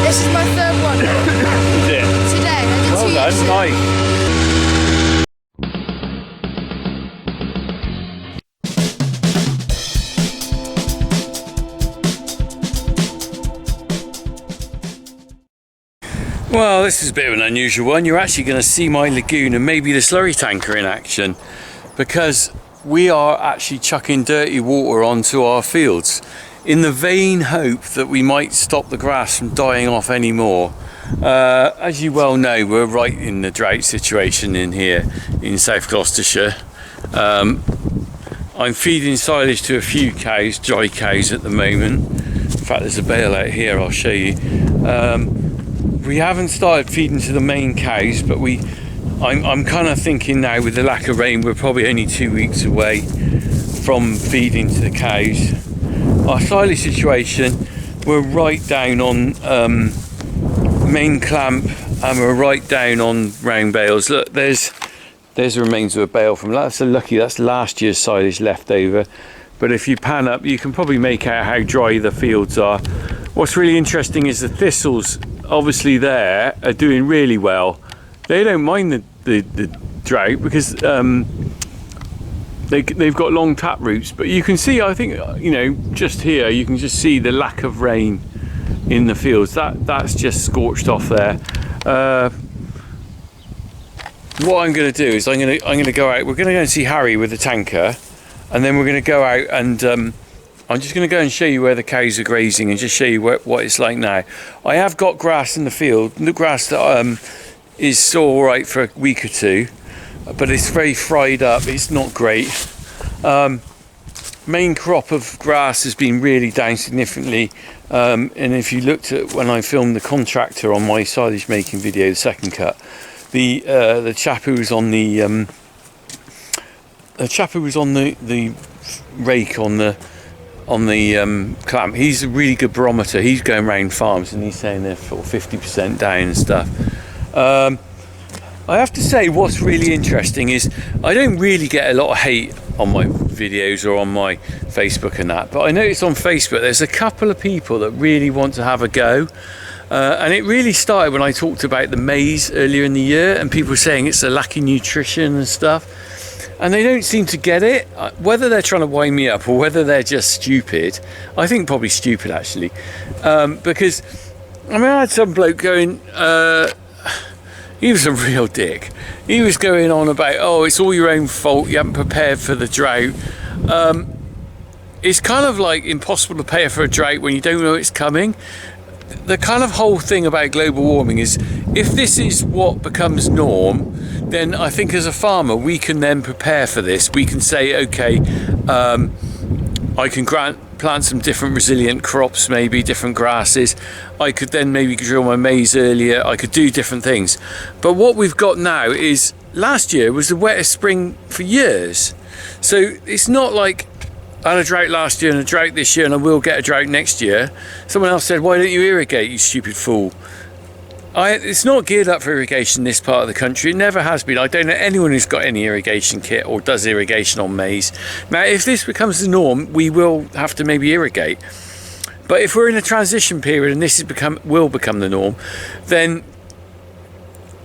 This is my third one. Is it? Today. I did Well two done, yesterday. nice. Well, this is a bit of an unusual one. You're actually going to see my lagoon and maybe the slurry tanker in action, because we are actually chucking dirty water onto our fields in the vain hope that we might stop the grass from dying off anymore. As you well know, we're right in the drought situation in here in South Gloucestershire. I'm feeding silage to a few cows, dry cows at the moment. In fact, there's a bale out here, I'll show you. We haven't started feeding to the main cows, but I'm kind of thinking now, with the lack of rain, we're probably only 2 weeks away from feeding to the cows. Our silage situation, we're right down on main clamp, and we're right down on round bales. Look, there's the remains of a bale from that's last year's silage left over. But if you pan up, you can probably make out how dry the fields are. What's really interesting is the thistles, obviously there, are doing really well. They don't mind the drought because they've got long tap roots. But you can see, I think, you know, just here, you can just see the lack of rain in the fields. That's just scorched off there. What I'm going to do is I'm going to go out. We're going to go and see Harry with the tanker, and then we're going to go out and I'm just going to go and show you where the cows are grazing and just show you what it's like now. I have got grass in the field, the grass that is still all right for a week or two, but it's very fried up. It's not great. Main crop of grass has been really down significantly, and if you looked at when I filmed the contractor on my silage making video, the second cut, the chap who was on the rake on the clamp, he's a really good barometer. He's going around farms and he's saying they're 50% down and stuff. I have to say, what's really interesting is I don't really get a lot of hate on my videos or on my Facebook and that, but I noticed on Facebook there's a couple of people that really want to have a go, and it really started when I talked about the maize earlier in the year, and people were saying it's a lacking nutrition and stuff, and they don't seem to get it. Whether they're trying to wind me up or whether they're just stupid, I think probably stupid actually, because I mean, I had some bloke going, he was a real dick. He was going on about, oh, it's all your own fault, you haven't prepared for the drought. It's kind of like impossible to prepare for a drought when you don't know it's coming. The kind of whole thing about global warming is, if this is what becomes norm, then I think as a farmer we can then prepare for this. We can say, okay, I can plant some different resilient crops, maybe different grasses. I could then maybe drill my maize earlier. I could do different things. But what we've got now is, last year was the wettest spring for years. So it's not like I had a drought last year and a drought this year and I will get a drought next year. Someone else said, why don't you irrigate, you stupid fool? It's not geared up for irrigation in this part of the country. It never has been. I don't know anyone who's got any irrigation kit or does irrigation on maize. Now, if this becomes the norm, we will have to maybe irrigate. But if we're in a transition period and this will become the norm, then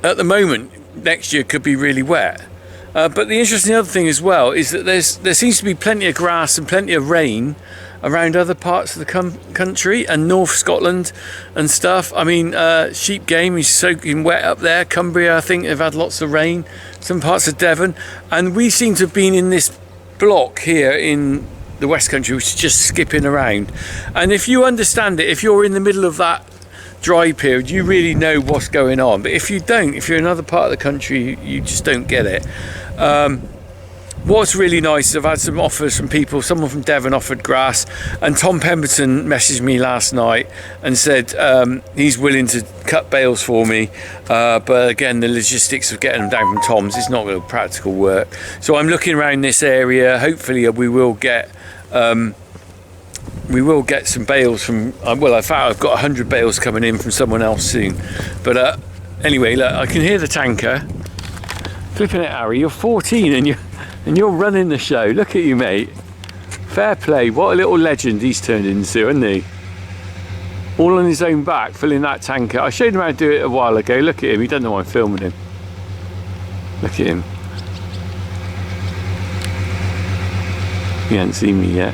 at the moment, next year could be really wet. But the interesting other thing as well is that there seems to be plenty of grass and plenty of rain around other parts of the country and North Scotland and stuff. I mean, sheep game is soaking wet up there. Cumbria, I think, they've had lots of rain. Some parts of Devon. And we seem to have been in this block here in the West Country, which is just skipping around. And if you understand it, if you're in the middle of that dry period, you really know what's going on. But if you don't, if you're in another part of the country, you just don't get it. What's really nice is I've had some offers from people. Someone from Devon offered grass, and Tom Pemberton messaged me last night and said he's willing to cut bales for me, but again, the logistics of getting them down from Tom's is not going to practical work. So I'm looking around this area. Hopefully we will get some bales from, well, in fact I've got 100 bales coming in from someone else soon. But anyway, look, I can hear the tanker. Flipping it, Harry, you're 14 and you're running the show. Look at you, mate. Fair play. What a little legend he's turned into, isn't he? all on his own back, filling that tanker. I showed him how to do it a while ago. Look at him, he doesn't know I'm filming him. Look at him. He hasn't seen me yet.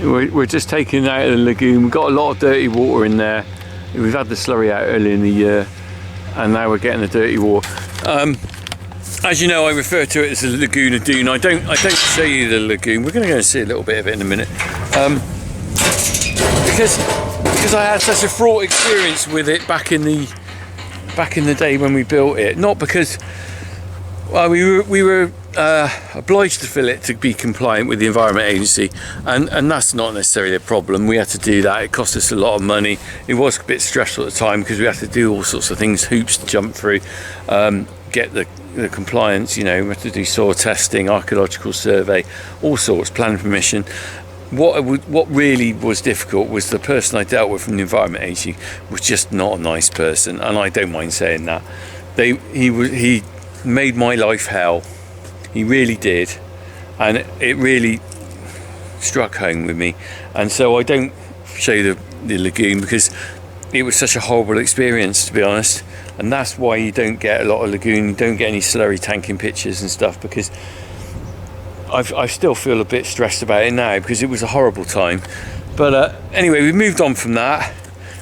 We're just taking it out of the lagoon. We've got a lot of dirty water in there. We've had the slurry out earlier in the year, and now we're getting the dirty water. As you know, I refer to it as the Lagoon of Doon. I don't show you the lagoon. We're going to go and see a little bit of it in a minute, because I had such a fraught experience with it back in the day when we built it. Not because, well, we were obliged to fill it to be compliant with the Environment Agency, and that's not necessarily a problem. We had to do that. It cost us a lot of money. It was a bit stressful at the time because we had to do all sorts of things, hoops to jump through, get the compliance. You know, we had to do soil testing, archaeological survey, all sorts, planning permission. What really was difficult was the person I dealt with from the Environment Agency was just not a nice person, and I don't mind saying that. He made my life hell. He really did, and it really struck home with me. And so I don't show the lagoon because it was such a horrible experience, to be honest. And that's why you don't get a lot of lagoon, you don't get any slurry tanking pictures and stuff, because I still feel a bit stressed about it now because it was a horrible time. But anyway, we've moved on from that.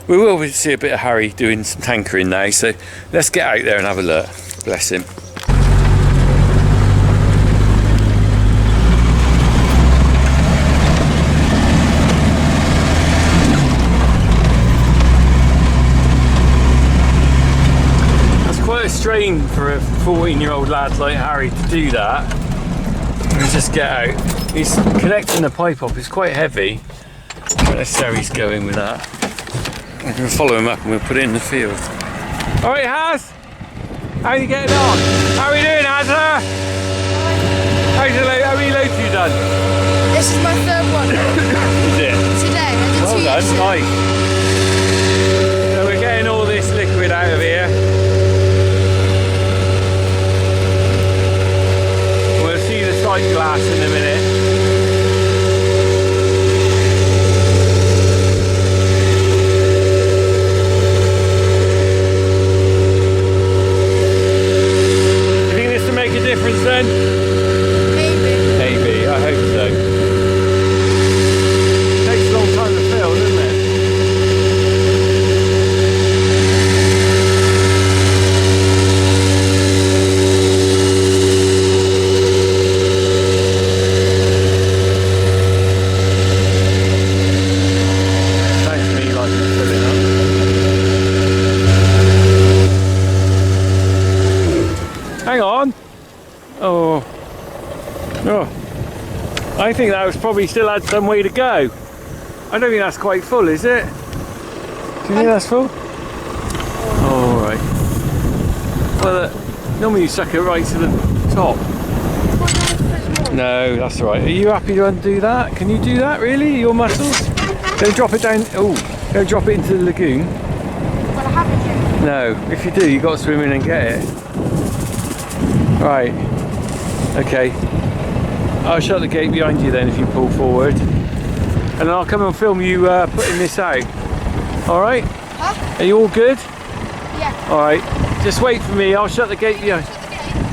We will see a bit of Harry doing some tankering now, so let's get out there and have a look. Bless him. Strain for a 14-year-old lad like Harry to do that. Let's just get out. He's connecting the pipe up. It's quite heavy. Let's see how he's going with that. I'm going to follow him up and we'll put it in the field. All right, Haz. How are you getting on? How are we doing, Hazza? How many loads have you done? This is my third one. Is it? Today. I did well 2 done. yesterday. Nice. So we're getting all this liquid out of here. Sight glass in a minute. Do you think this will make a difference then? Maybe. Maybe, I hope so. It takes a long time to fill, doesn't it? Hang on. Oh. I think that was probably still had some way to go. I don't think that's quite full, is it? Do you think that's full? Oh, right. Well, normally you suck it right to the top. No, that's all right. Are you happy to undo that? Can you do that, really? Your muscles? Don't drop it down. Oh, don't drop it into the lagoon. Well, I haven't yet. No, if you do, you've got to swim in and get it. Right, okay. I'll shut the gate behind you then if you pull forward. And then I'll come and film you putting this out. Alright? Huh? Are you all good? Yeah. Alright, just wait for me. I'll shut the gate behind.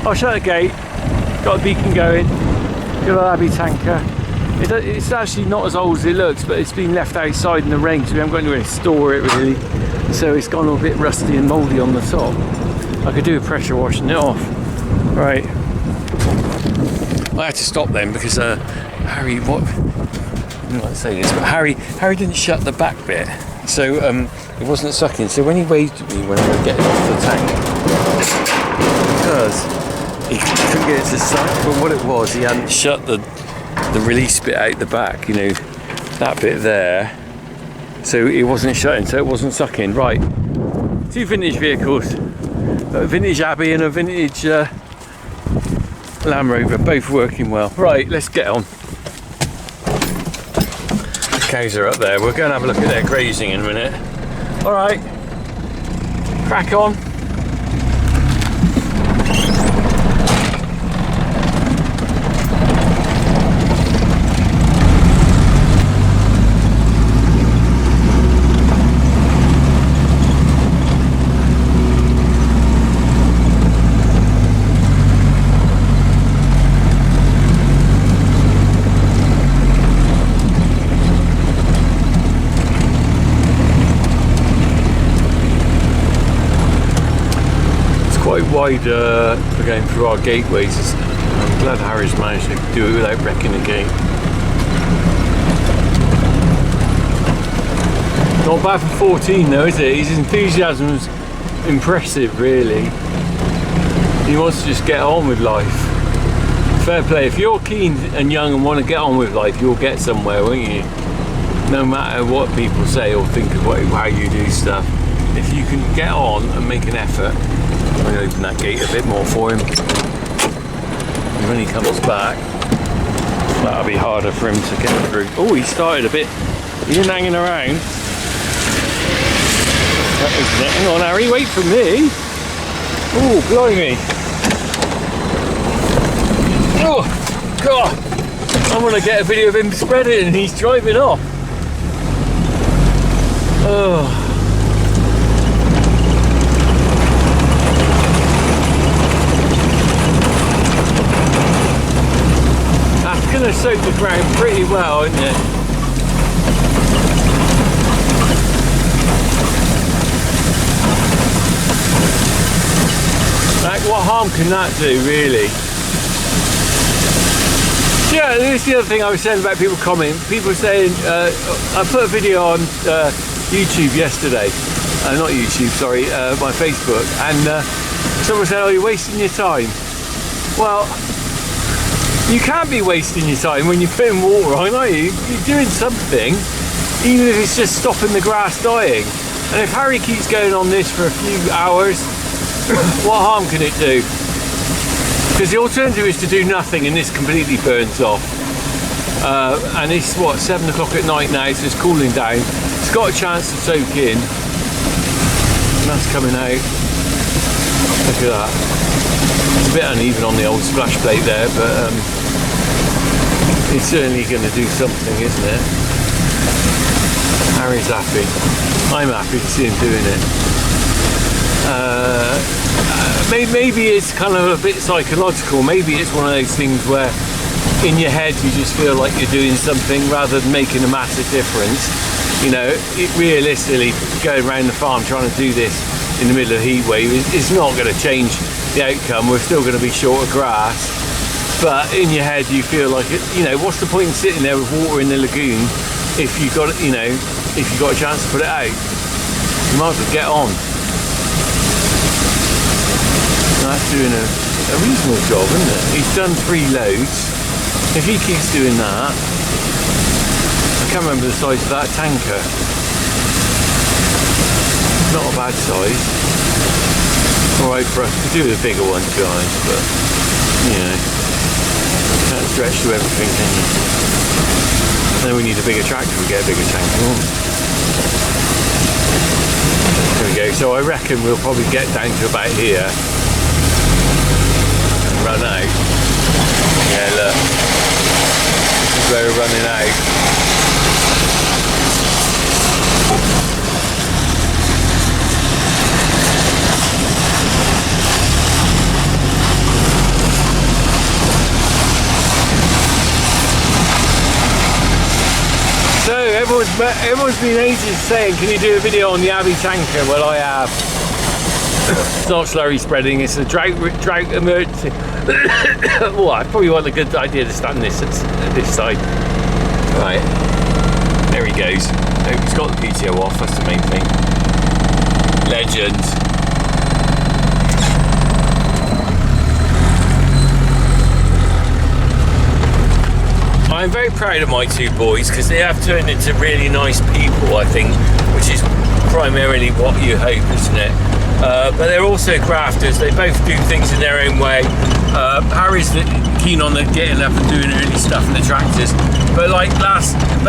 I'll shut the gate. Got a beacon going. Good old Abbey tanker. It's actually not as old as it looks, but it's been left outside in the rain, so we haven't got anywhere to store it really. So it's gone a bit rusty and mouldy on the top. I could do a pressure washing it off. Right. I had to stop then because Harry, I don't want to say this, but Harry didn't shut the back bit, so it wasn't sucking. So when he waved at me when I was getting off the tank, because he couldn't get it to suck, but what it was, he hadn't shut the release bit out the back, you know, that bit there. So it wasn't shutting, so it wasn't sucking. Right. 2 vintage vehicles, a vintage Abbey and a vintage Land Rover, both working well. Right, let's get on. The cows are up there. We're going to have a look at their grazing in a minute. All right, crack on. wide for going through our gateways. I'm glad Harry's managed to do it without wrecking the gate. Not bad for 14 though, is it? His enthusiasm was impressive, really. He wants to just get on with life. Fair play. If you're keen and young and want to get on with life, you'll get somewhere, won't you? No matter what people say or think of how you do stuff. If you can get on and make an effort. I'm going to open that gate a bit more for him. And when he comes back, that'll be harder for him to get through. Oh, he started a bit. He isn't hanging around. Hang on, Harry, wait for me. Oh, blimey. Oh, God. I want to get a video of him spreading and he's driving off. Oh. That's going to soak the ground pretty well, isn't it? Like, what harm can that do, really? Yeah, this is the other thing I was saying about people commenting. People saying, I put a video on YouTube yesterday, not YouTube, sorry, my Facebook, and someone said, oh, you're wasting your time. Well, you can't be wasting your time when you're putting water on, are you? You're doing something, even if it's just stopping the grass dying. And if Harry keeps going on this for a few hours, what harm can it do? Because the alternative is to do nothing and this completely burns off. And it's what, 7 o'clock at night now, so it's cooling down. It's got a chance to soak in. And that's coming out. Look at that. It's a bit uneven on the old splash plate there, but it's certainly going to do something, isn't it? Harry's happy. I'm happy to see him doing it. Maybe it's kind of a bit psychological. Maybe it's one of those things where in your head you just feel like you're doing something rather than making a massive difference. You know, realistically, going around the farm trying to do this in the middle of a heat wave is not going to change the outcome. We're still going to be short of grass, but in your head you feel like, you know, what's the point in sitting there with water in the lagoon if you got, you know, if you got a chance to put it out? You might as well get on. That's doing a reasonable job, isn't it? He's done 3 loads. If he keeps doing that, I can't remember the size of that tanker. Not a bad size. Alright for us to do with a bigger one, to be honest, but you know, can't stretch to everything, can you? Then we need a bigger tractor to get a bigger tanker. There we go. So I reckon we'll probably get down to about here. Run out. Yeah, look. This is where we're running out. So everyone's been ages saying, can you do a video on the Abbey tanker? Well, I have. It's not slurry spreading, it's a drought emergency. Well, I probably want a good idea to stand this at this side. Right, there he goes. Hope he's got the PTO off, that's the main thing. Legend. I'm very proud of my 2 boys because they have turned into really nice people, I think, which is primarily what you hope, isn't it? But they're also grafters. They both do things in their own way. Harry's keen on getting up and doing early stuff in the tractors. But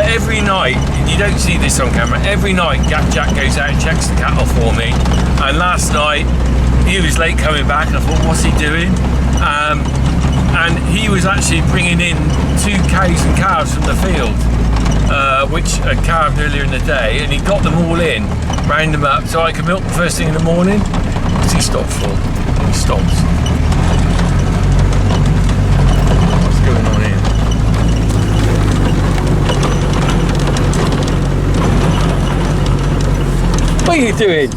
every night, you don't see this on camera, every night Jack goes out and checks the cattle for me. And last night, he was late coming back and I thought, what's he doing? And he was actually bringing in 2 cows and calves from the field, which had calved earlier in the day, and he got them all in, round them up, so I could milk them first thing in the morning. What's he stopped for? He stops. What's going on here? What are you doing?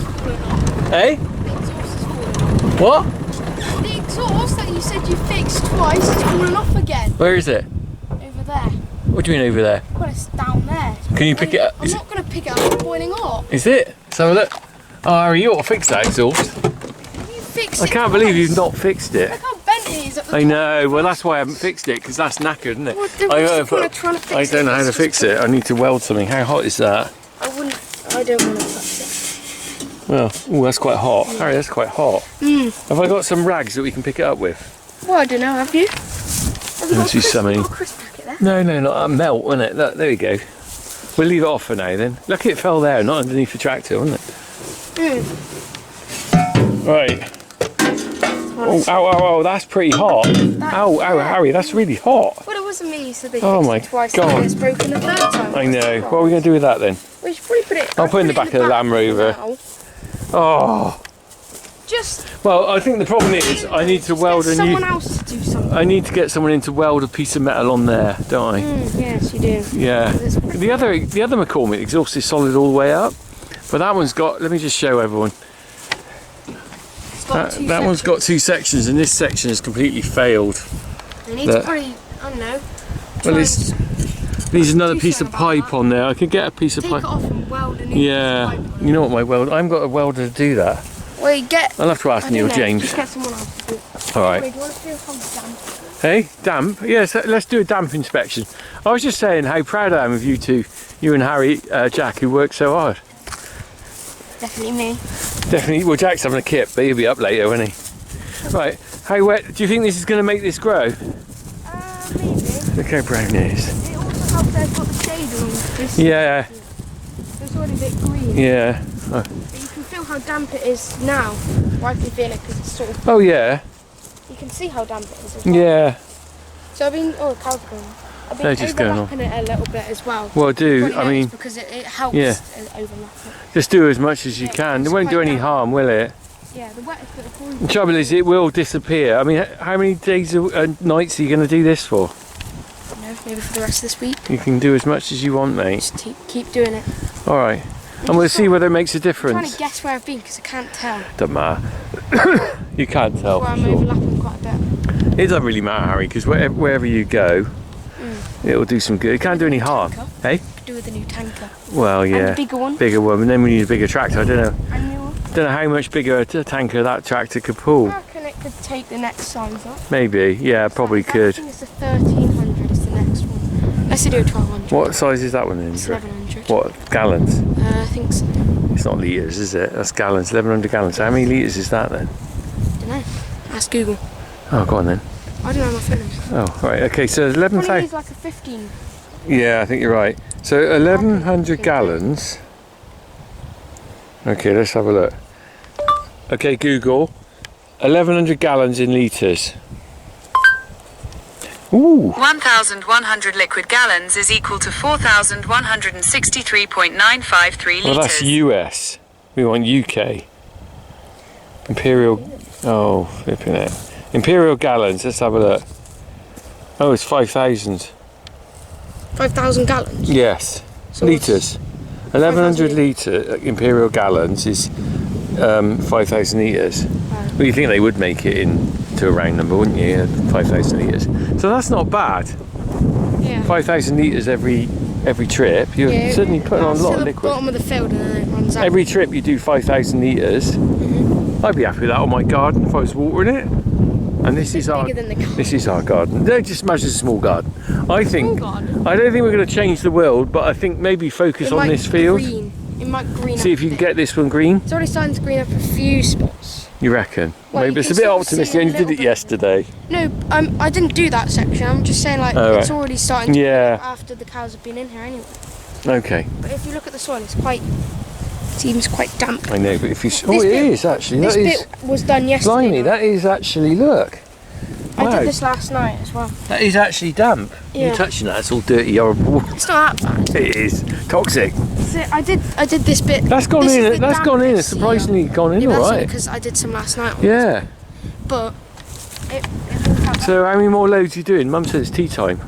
Hey? What? said you fixed twice, it's fallen off again. Where is it? Over there. What do you mean over there? Well, it's down there. Can you pick it up? I'm not going to pick it up, it's boiling hot. Is it? Let's have a look. Oh, Harry, you ought to fix that exhaust. You fixed I it can't twice. believe you've not fixed it. Look how bent it is at the I top. know, well that's why I haven't fixed it, because that's knackered, isn't it? Well, then what's the point of trying to fix I don't know how to It's fix just- it. I need to weld something. How hot is that? I don't want to touch it. Well, oh, that's quite hot. Harry, that's quite hot. Have I got some rags that we can pick it up with? Well, I don't know, have you? Have you got Let's do something. a crisp packet there? No, not that melt, wasn't it? There we go. We'll leave it off for now then. Look, it fell there, not underneath the tractor, wasn't it? Right. Oh, that's pretty hot. Ow, Harry, that's really hot. Well, it wasn't me, so they Oh fixed my it twice God. and it's broken the third time. I know. What are we going to do with that then? We should probably put it... I'll put it in the back of the Land Rover. now. Oh. Just Well, I think the problem is I need to weld get a someone new... else to do something. I need to get someone in to weld a piece of metal on there, don't I? Yes, you do. Yeah. The other McCormick exhaust is solid all the way up, but that one's got... Let me just show everyone. It's got two That one's got sections. 2 sections, and this section has completely failed. They need to probably, I don't know, Well, there's another do piece of something about pipe that. on there. I could get a piece of take it pipe. off and weld a new Yeah. piece of pipe on You know what my welder? I haven't got a welder to do that. it. Well, you get... I'll have to ask I Neil don't know, James. Just get someone else to do it. All right. Wait, do you want to feel how damp? Hey, damp? Yes, let's do a damp inspection. I was just saying how proud I am of you two, you and Harry, Jack, who worked so hard. Definitely me. Definitely. Well, Jack's having a kip, but he'll be up later, won't he? Right. How wet? Do you think this is going to make this grow? Maybe. Look how brown it is. It also helps that it's got the shade on this. Yeah. So it's already a bit green. Yeah. But you can feel how damp it is now. Well, I can feel it because it's sort of... Oh yeah. You can see how damp it is as well. Yeah. So I've been... Oh, the cow's going on. I've They're been just going on. overlapping it a little bit as well. Well, do 20 I mean minutes because it helps yeah. overlap it. just do as much as you Yeah, can. It it's won't do quite any damp. harm, will it? Yeah, the wettest bit of The trouble is, it will disappear. I mean, how many days and nights are you going to do this for? maybe for the rest of this week. You can do as much as you want, mate. Just keep doing it. All right. And we'll see whether it makes a I'm trying difference. to guess where I've been because I can't tell. Doesn't matter. You can't tell. Where For I'm sure. overlapping quite a bit. It doesn't really matter, Harry, because wherever you go, it'll do some good. It can't do any harm. Tanker. Hey? Could do with a new tanker. Well, yeah. And a bigger one. Bigger one, and then we need a bigger tractor. I don't know. And new one. Don't know how much bigger a tanker that tractor could pull. I reckon it could take the next size up. Maybe. Yeah, probably I could. think it's a 1300 is the next one. Let's do a 1200. What size is that one then? It's 1100. What? Gallons? I think so. It's not litres, is it? That's gallons. 1100 gallons. How many litres is that then? Don't know. Ask Google. Oh, go on then. I don't know my phone. Oh, right. Okay, so Probably 11,000. use like a 15. Yeah, I think you're right. So 1100 gallons. Okay, let's have a look. Okay, Google. 1100 gallons in litres. Ooh. 1,100 liquid gallons is equal to 4,163.953 litres. Well, that's US. We want UK. Imperial. Oh, flipping it. Imperial gallons. Let's have a look. Oh, it's 5,000. 5,000 gallons. Yes. So Litres. 1100 litre Imperial gallons is 5,000 litres. Well, you think they would make it into a round number, wouldn't you? 5,000 litres. So that's not bad. Yeah. 5,000 litres every trip. You're Yeah, certainly putting on a lot to of the liquid. bottom of the field and then it runs out. Every trip you do 5,000 litres. I'd be happy with that on my garden if I was watering it. And this is our bigger than the garden. this is our garden. No, just imagine a small garden. I think Small garden? I don't think we're going to change the world, but I think maybe focus It on might this field. Green. It might green See up if you a can bit. get this one green. It's already starting to green up a few spots. You reckon? Well, Maybe you it's a can bit sort of see optimistic. You a only did little it bit. yesterday. No, I didn't do that section. I'm just saying like Oh, it's right. already starting to Yeah. green up after the cows have been in here anyway. Okay, But if you look at the soil, seems quite damp. I know, but if you oh, This it bit- is actually. This That is bit was done yesterday. blimey. though. That is actually look. I Wow. did this last night as well. That is actually damp. Yeah. You're touching that. It's all dirty, horrible. It's not that bad. It is toxic. So I did this bit. That's gone This is in. the That's gone in. It's dampest surprisingly gone in Yeah, all that's right. because I did some last night. Yeah. But it worked out. So how many more loads are you doing? Mum said it's tea time.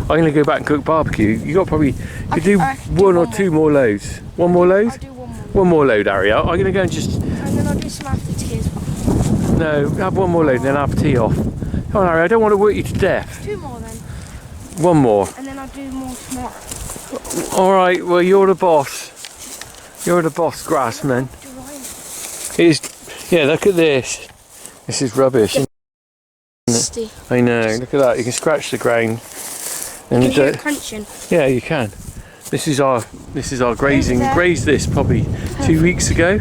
I'm going to go back and cook barbecue. You got probably could do I could do one or one two more loads. One more load? I'll do one more. One more load, Harry. I'm going to go and just. And then I'll do some aftertea as well. No, have one more load and then have tea off. Come on, Harry, I don't want to work you to death. 2 more then. One more. And then I'll do more tomorrow. Alright, well, you're the boss. You're the boss, Grassman. Yeah, look at this. This is rubbish. Nasty. I know, look at that. You can scratch the ground. And You can hear it crunching. yeah, you can. This is our grazing. Grazed this probably 2 weeks ago.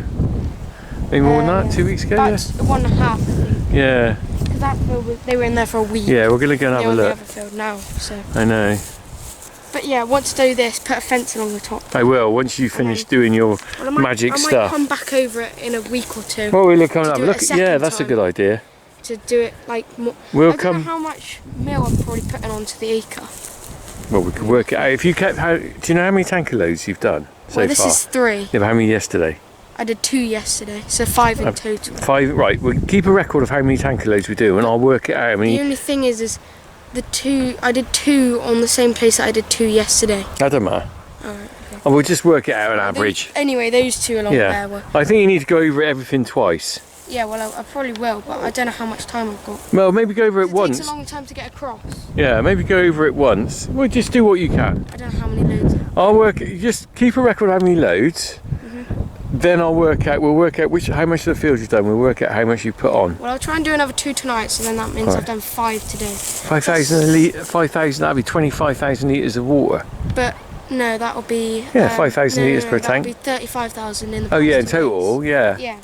Maybe more than that. 2 weeks ago. That's 1.5, I think. Yeah. Because that field they were in there for a week. Yeah, we're gonna go and have a They're on look. the other field now, so. I know. But yeah, once I do this, put a fence along the top. I will once you finish doing your magic I might stuff. come back over it in a week or 2. Well, we'll come and to have a do it look. a second Yeah, that's a time. good idea. To do it like more. We'll I don't come. know how much meal I'm probably putting onto the acre. Well, we could work it out. If you kept, do you know how many tanker loads you've done so Well, this far? is 3. Yeah, but how many yesterday? I did 2 yesterday, so 5 in total. 5. Right. We'll keep a record of how many tanker loads we do, and I'll work it out. I The mean, only thing is the 2. I did 2 on the same place that I did 2 yesterday. that doesn't matter. Alright. Okay. And we'll just work it out on average. Anyway, those 2 along Yeah. there were. I think you need to go over everything twice. Yeah, well, I probably will, but I don't know how much time I've got. Well, maybe go over it It once. takes a long time to get across. Yeah, maybe go over it once. Well, just do what you can. I don't know how many loads. I'll work. Just keep a record of how many loads. Then I'll work out. We'll work out how much of the field you've done. We'll work out how much you put on. Well, I'll try and do another 2 tonight, so then that means Right. I've done 5 today. 5,000 litre. 5,000. That'd be 25,000 litres of water. But no, that'll be. Yeah, 5,000 litres per tank. That'll be 35,000 in the. Oh yeah, in past 2 total. weeks. Yeah. Yeah.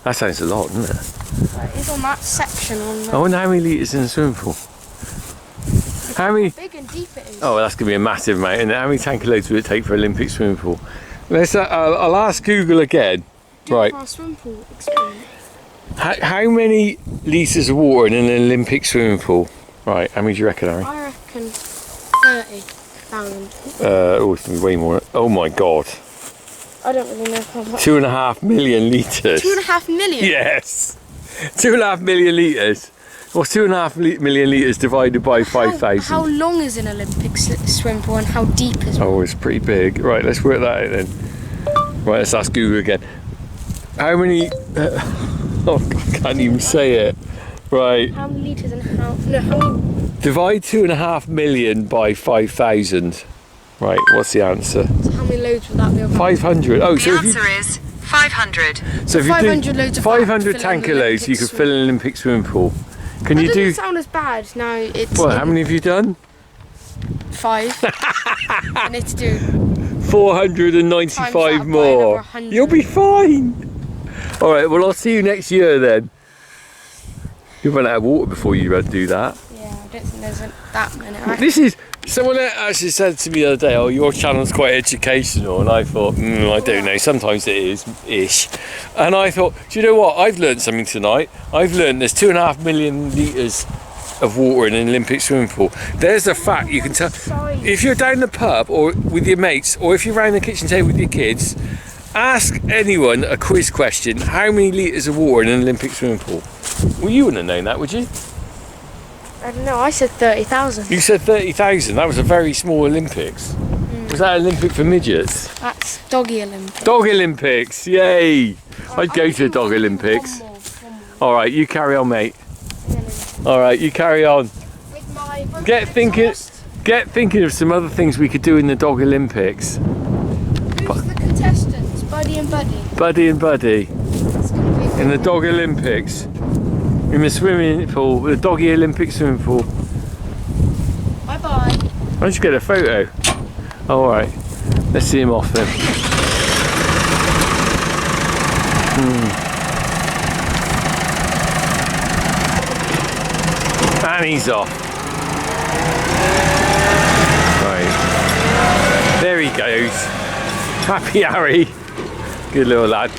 That sounds a lot, doesn't it? It's on that section on the. I wonder how many litres in the swimming pool. How many? How big and deep it is. Oh, that's gonna be a massive amount. And how many tanker loads would it take for Olympic swimming pool? Let's. I'll ask Google again. Do Right. our swim pool experiment. How many litres of water in an Olympic swimming pool? Right. How many do you reckon, Harry? I reckon 30,000. Oh, it's gonna be way more. Oh my God. I don't really know how much. 2.5 million litres. 2.5 million. Yes. 2.5 million litres. What's 2.5 million litres divided by 5,000? How long is an Olympic swim pool and how deep is it? Oh, it's pretty big. Right, let's work that out then. Right, let's ask Google again. How many? Oh, God, I can't even say it. Right. How many litres and how? No, how many? Divide 2.5 million by 5,000. Right, what's the answer? So how many loads would that be? About? 500. Oh, The so if you, answer is 500. so if you 500 do loads of 500 that to fill tanker an loads, you Olympic could fill an Olympic swimming pool. Can That you doesn't do? sound as bad. No, it's. Well, how many have you done? 5. I need to do. 495 Times that by more. another 100. You'll be fine. All right. Well, I'll see you next year then. You'll run out of water before you do that. Yeah, I don't think there's that many. This is. Someone actually said to me the other day, "Oh, your channel's quite educational," and I thought, I don't know. Sometimes it is ish. And I thought, do you know what? I've learned something tonight. I've learned there's 2.5 million litres of water in an Olympic swimming pool. There's a fact you can tell. If you're down the pub or with your mates, or if you're around the kitchen table with your kids, ask anyone a quiz question: how many litres of water in an Olympic swimming pool? Well, you wouldn't have known that, would you? I don't know. I said 30,000. You said 30,000. That was a very small Olympics. Was that Olympic for midgets? That's doggy Olympics. Dog Olympics, yay! I'd go to the Dog Olympics. One more. All right, you carry on, mate. All right, you carry on. With my Get thinking of some other things we could do in the Dog Olympics. Who's the contestants? Buddy and Buddy. Buddy and Buddy It's gonna be in the Dog Olympics. In the swimming pool, the Doggy Olympic swimming pool. Bye bye. I just get a photo. All right, let's see him off then. And he's off. Right. There he goes. Happy Harry. Good little lad.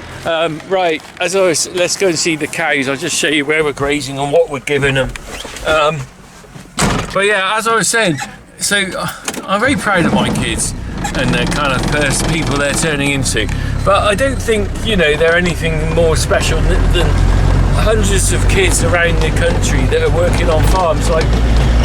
Right, let's go and see the cows. I'll just show you where we're grazing and what we're giving them. But yeah, as I was saying, so I'm very proud of my kids and the kind of people they're turning into. But I don't think, they're anything more special than hundreds of kids around the country that are working on farms,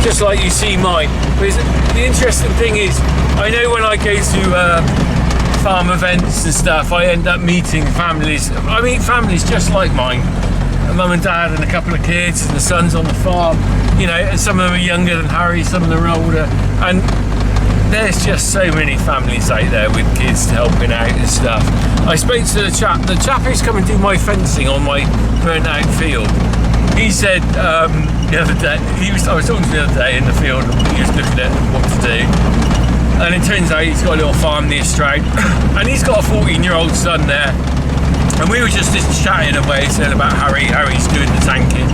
just like you see mine. But the interesting thing is, I know when I go to farm events and stuff, I end up meeting families. I meet families just like mine, a mum and dad and a couple of kids, and the son's on the farm, you know, and some of them are younger than Harry, some of them are older, and there's just so many families out there with kids helping out and stuff. I spoke to the chap who's come and do my fencing on my burnt out field. He said the other day, I was talking to him the other day in the field, he was looking at what to do, and it turns out he's got a little farm near Stroud, and he's got a 14-year-old son there, and we were just chatting away, saying about Harry's doing the tanking,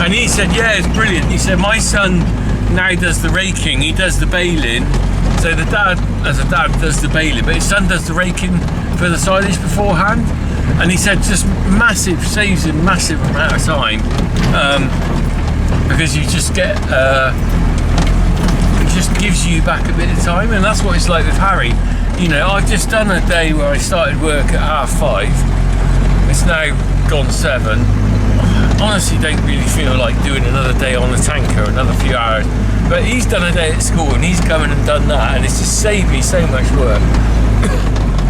and he said, yeah, it's brilliant. He said, my son now does the raking, he does the baling, so the dad, as a dad, does the baling, but his son does the raking for the silage beforehand. And he said just saves him massive amount of time, because you just get, it just gives you back a bit of time, and that's what it's like with Harry. You know, I've just done a day where I started work at 5:30, it's now gone 7. Honestly don't really feel like doing another day on the tanker, another few hours, but he's done a day at school and he's come in and done that, and it's just saved me so much work.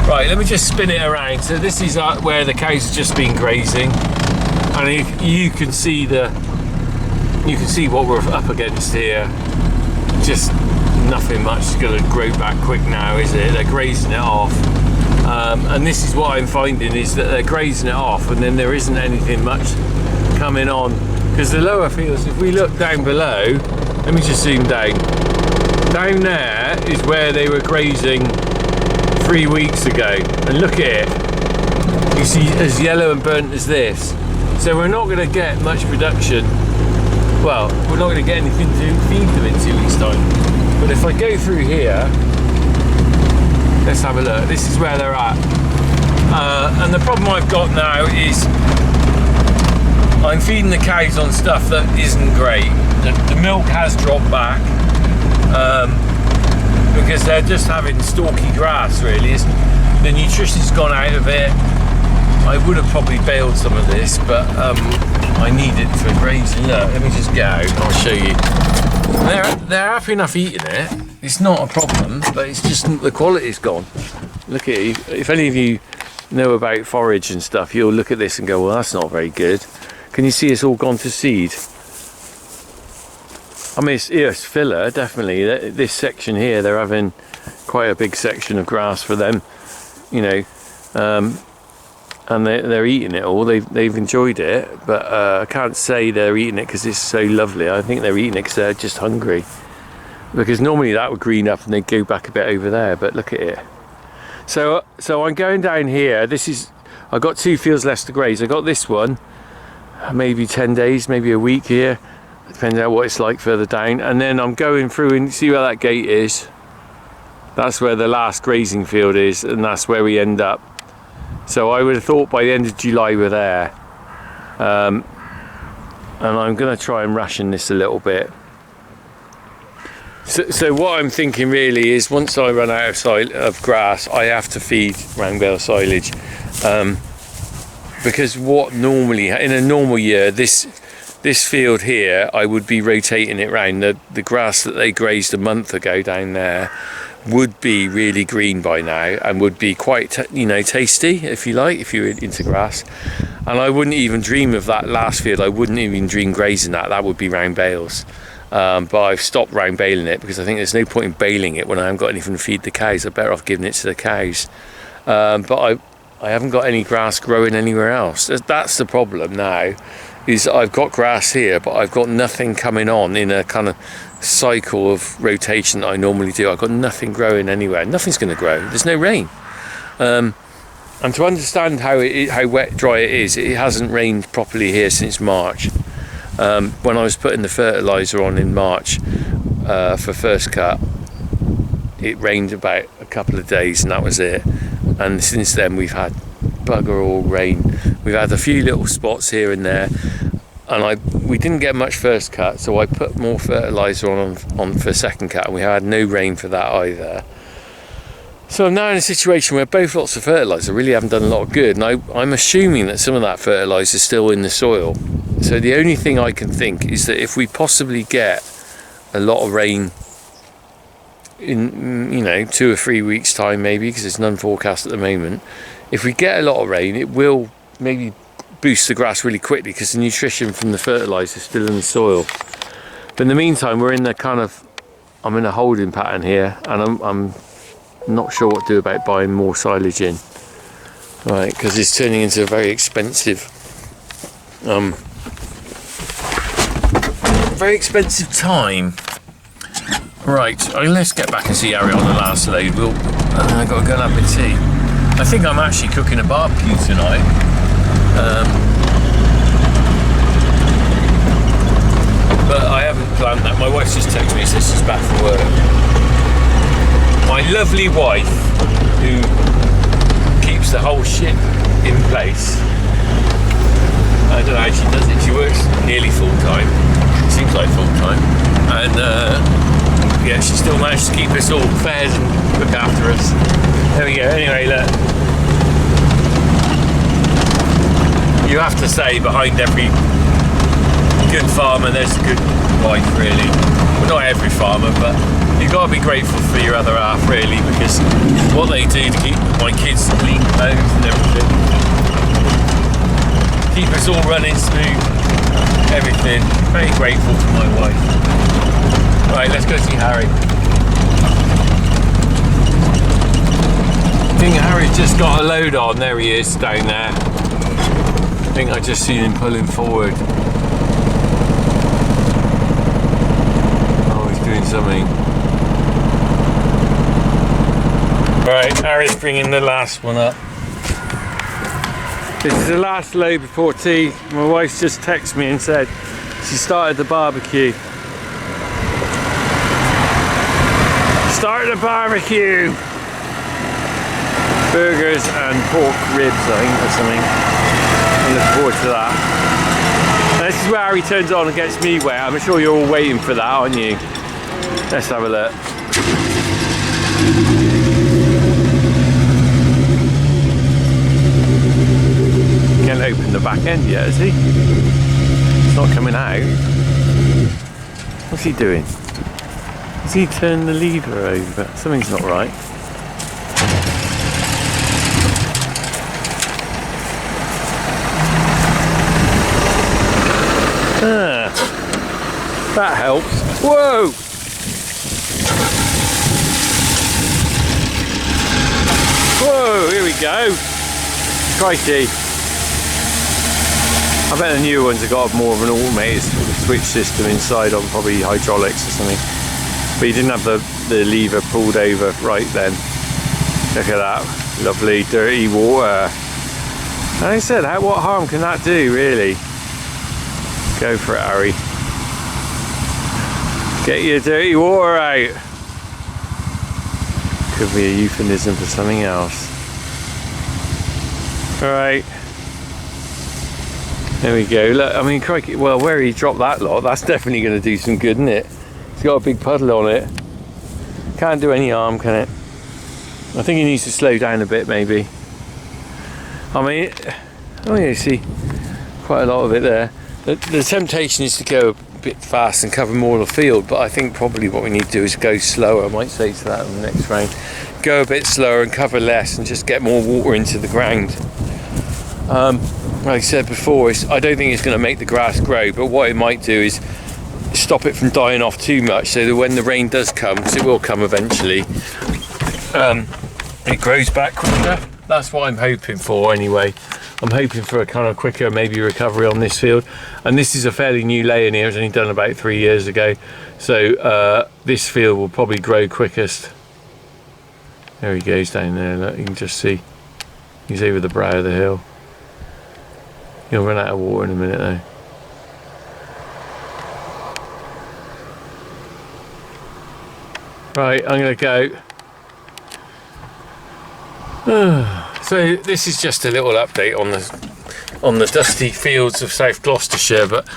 Right, let me just spin it around. So this is where the cows have just been grazing, and you can see what we're up against here. Just nothing much is going to grow back quick now, is it? They're grazing it off, and this is what I'm finding, is that they're grazing it off, and then there isn't anything much coming on, because the lower fields, if we look down below, let me just zoom down. Down there is where they were grazing 3 weeks ago, and look at it, you see, as yellow and burnt as this. So we're not going to get much production, well, we're not going to get anything to feed them in 2 weeks time. But if I go through here, let's have a look. This is where they're at, and the problem I've got now is I'm feeding the cows on stuff that isn't great. The milk has dropped back, because they're just having stalky grass, really. The nutrition's gone out of it. I would have probably baled some of this, but I need it for grazing. Look, let me just get out and I'll show you. They're happy enough eating it. It's not a problem, but it's just the quality's gone. Look at it. If any of you know about forage and stuff, you'll look at this and go, well, that's not very good. Can you see it's all gone to seed? I mean, it's filler, definitely. This section here, they're having quite a big section of grass for them, you know, and they're eating it all. They've enjoyed it, but I can't say they're eating it because it's so lovely. I think they're eating it because they're just hungry. Because normally that would green up and they'd go back a bit over there, but look at it. So I'm going down here. I've got 2 fields left to graze. I got this one, maybe 10 days, maybe a week here. Depends on what it's like further down, and then I'm going through and see where that gate is. That's where the last grazing field is, and that's where we end up. So I would have thought by the end of July we're there, and I'm going to try and ration this a little bit. So what I'm thinking really is, once I run out of grass, I have to feed round bale silage, because what normally in a normal year, this field here, I would be rotating it round. The grass that they grazed a month ago down there would be really green by now, and would be quite, tasty, if you like, if you're into grass. And I wouldn't even dream of that last field. I wouldn't even dream grazing that. That would be round bales. But I've stopped round baling it because I think there's no point in baling it when I haven't got anything to feed the cows. I'm better off giving it to the cows. But I haven't got any grass growing anywhere else. That's the problem now. Is I've got grass here, but I've got nothing coming on in a kind of cycle of rotation that I normally do. I've got nothing growing anywhere. Nothing's going to grow. There's no rain. And to understand how wet dry it is, it hasn't rained properly here since March. When I was putting the fertiliser on in March for first cut, it rained about a couple of days and that was it. And since then we've had bugger all rain. We've had a few little spots here and there, and we didn't get much first cut, so I put more fertiliser on for second cut, and we had no rain for that either. So I'm now in a situation where both lots of fertiliser really haven't done a lot of good, and I'm assuming that some of that fertiliser is still in the soil. So the only thing I can think is that if we possibly get a lot of rain in 2 or 3 weeks time, maybe, because there's none forecast at the moment, if we get a lot of rain, it will maybe boosts the grass really quickly because the nutrition from the fertilizer is still in the soil. But in the meantime, we're in the kind of, I'm in a holding pattern here, and I'm not sure what to do about buying more silage in, right? Because it's turning into a very expensive time. Right, let's get back and see Harry on the last load. I've got to go and have a tea. I think I'm actually cooking a barbecue tonight. But I haven't planned that. My wife just texted me and says she's back from work. My lovely wife, who keeps the whole ship in place. I don't know how she does it. She works nearly full time. Seems like full time. And yeah, she still managed to keep us all fed and look after us. There we go. Anyway, look. You have to say, behind every good farmer there's a good wife, really. Well, not every farmer, but you've got to be grateful for your other half, really, because what they do to keep my kids clean clothes and everything, keep us all running smooth, everything. Very grateful to my wife. Right, let's go see Harry. I think Harry's just got a load on. There he is, down there. I think I just seen him pulling forward. Oh, he's doing something. Right, Harry's bringing the last one up. This is the last load before tea. My wife's just texted me and said she started the barbecue. Start the barbecue! Burgers and pork ribs, I think, or something. I'm looking forward to that. Now, this is where Harry turns on and gets me wet. I'm sure you're all waiting for that, aren't you? Let's have a look. Can't open the back end yet, is he? It's not coming out. What's he doing? Has he turned the lever over? Something's not right. That helps. Whoa! Whoa, here we go. Crikey. I bet the newer ones have got more of an automated switch system inside on, probably hydraulics or something. But you didn't have the lever pulled over right then. Look at that. Lovely dirty water. And I said, what harm can that do, really? Go for it, Harry. Get your dirty water out. Could be a euphemism for something else. Alright. There we go. Look, I mean, crikey, well, where he dropped that lot, that's definitely going to do some good, isn't it? It's got a big puddle on it. Can't do any harm, can it? I think he needs to slow down a bit, maybe. I mean, oh yeah, you see quite a lot of it there. The temptation is to go a bit fast and cover more of the field, but I think probably what we need to do is go slower. I might say to that in the next round. Go a bit slower and cover less and just get more water into the ground. Like I said before, I don't think it's going to make the grass grow, but what it might do is stop it from dying off too much, so that when the rain does come, because it will come eventually, it grows back quicker. That's what I'm hoping for anyway. I'm hoping for a kind of quicker maybe recovery on this field, and this is a fairly new lay in here. It was only done about 3 years ago, so this field will probably grow quickest. There he goes down there. Look, you can just see he's over the brow of the hill. He'll run out of water in a minute though. Right, I'm going to go. So this is just a little update on the dusty fields of South Gloucestershire, but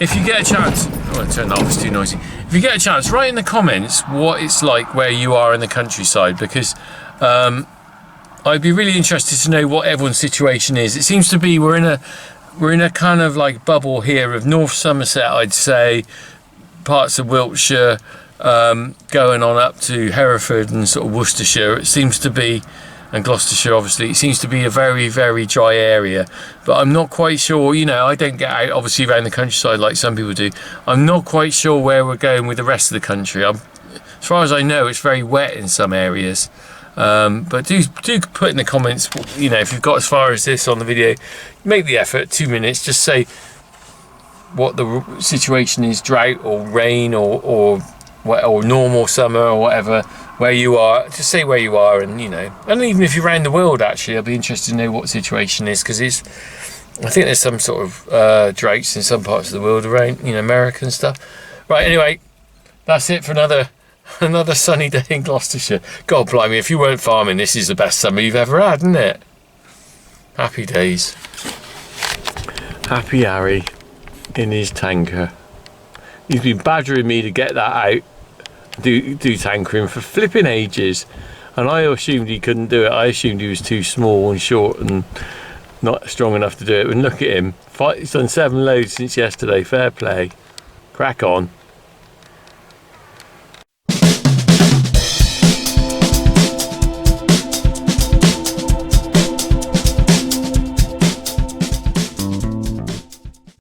if you get a chance, oh, I turned that off, it's too noisy. If you get a chance, write in the comments what it's like where you are in the countryside, because I'd be really interested to know what everyone's situation is. It seems to be we're in a kind of like bubble here of North Somerset, I'd say, parts of Wiltshire, going on up to Hereford and sort of Worcestershire. It seems to be and Gloucestershire, obviously, it seems to be a very, very dry area. But I'm not quite sure, you know, I don't get out, obviously, around the countryside like some people do. I'm not quite sure where we're going with the rest of the country. As far as I know, it's very wet in some areas. But do put in the comments, you know, if you've got as far as this on the video, make the effort, 2 minutes, just say what the situation is, drought or rain or normal summer or whatever, where you are. Just say where you are, and you know, and even if you're around the world, actually, I'll be interested to know what the situation is, because I think there's some sort of droughts in some parts of the world around, you know, America and stuff. Right, anyway, that's it for another sunny day in Gloucestershire. God blimey, if you weren't farming, this is the best summer you've ever had, isn't it? Happy days. Happy Harry in his tanker. He's been badgering me to get that out, do tankering for flipping ages, and I assumed he couldn't do it. I assumed he was too small and short and not strong enough to do it. And look at him, he's done 7 loads since yesterday. Fair play. Crack on.